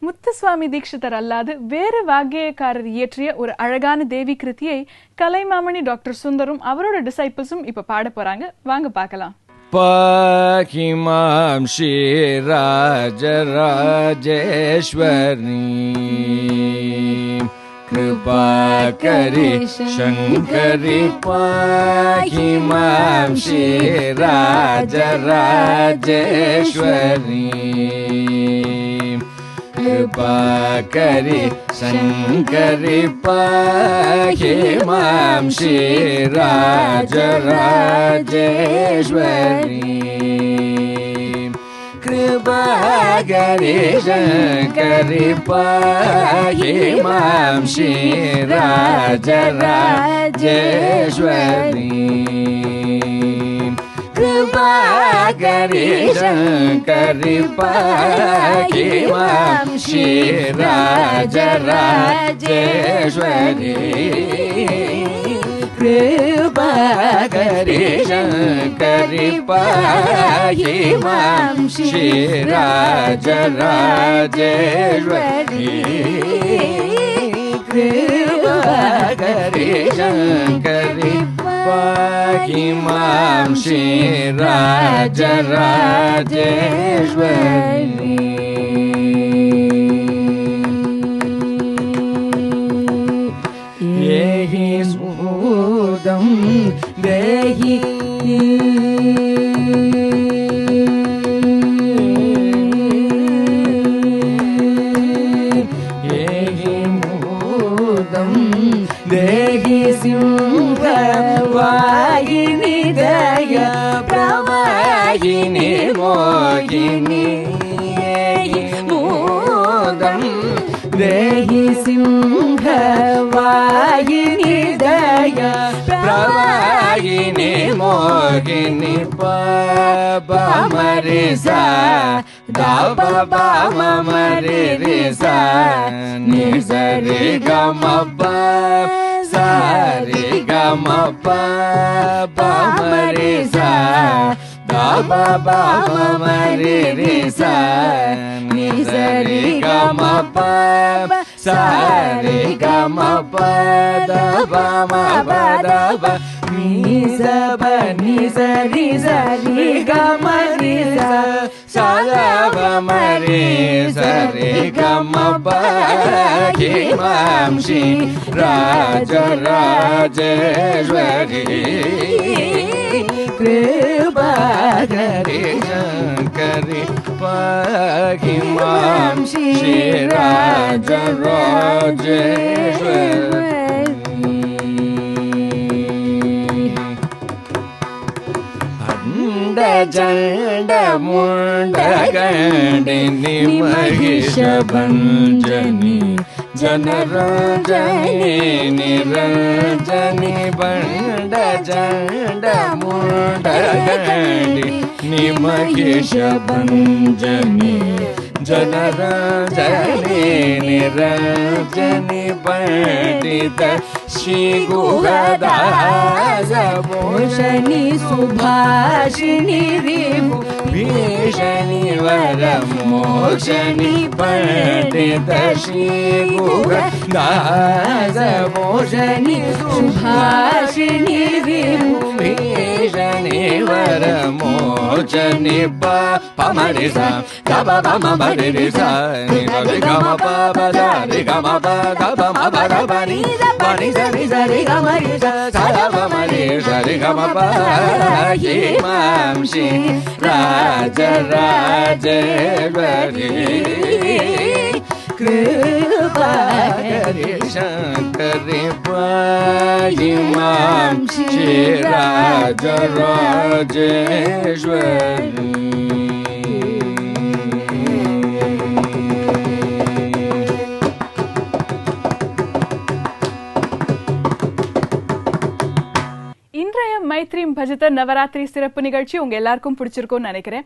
முத்துசுவாமி தீட்சிதர் அல்லாது வேறு வாக்கியக்காரர் இயற்றிய ஒரு அழகான தேவி கிருதியை கலைமாமணி டாக்டர் சுந்தரும் அவரோட டிசைபிள்ஸும் இப்ப பாட போறாங்க. வாங்க பார்க்கலாம். பாகிமாம் ஸ்ரீ ராஜராஜேஸ்வரி कृपाकरि शंकरि पाहिमां श्री राजराजेश्वरी कृपाकरि शंकरि पाहिमां श्री राजराजेश्वरी कृपाकरि शंकरि पाहिमां श्री राजराजेश्वरी कृपाकरि शंकरि पाहिमां श्री राजराजेश्वरी कृपाकरि शंकरि पाहिमां श्री राजराजेश्वरी कृपाकरि शंकरि पाहिमां श्री राजराजेश्वरी देहि मूदं देहि सिंहवाहिनी दया प्रवाहिनी मोहिनी मूदं देहि सिंहवाहिनी दया प्रवाहिनी मोहिनी पापा मरिसा दापा मरिसा निसरि गमपा सारि गमपा मरिसा दापा मरिसा निसरि गमपा सारि गमपा दपा मपा निसब निसरि सरि गम निसा सदब मरि सरि गम पाहिमां श्री राजराजेश्वरी कृपाकरि शंकरि पाहिमां श्री राजराजेश्वरी जंड मुंड गंडिनी महिषभंजनी जनरंजनी निरंजनी बंड जंड मुंड गंडिनी महिषभंजनी जनरंजनी निरंजनी पंडित श्री गुहदास भूषणी सुभाषिणी रिभु भीषणी वर मोक्षणी पंडित श्री गुहदास भूषणी सुभाषिणी रिभु भीषणी वर मोक्षणी पमरिसा गम मरिसा नि गम रि गम गम बनि बनि सरि सरि गम सरि गम पाहिमां श्री राजराजेश्वरी कृपाकरि शंकरि पाहिमां श्री राजराजेश्वरी மைத்ரீம் பஜித நவராத்திரி சிறப்பு நிகழ்ச்சி உங்க எல்லாருக்கும் பிடிச்சிருக்கும்னு நினைக்கிறேன்.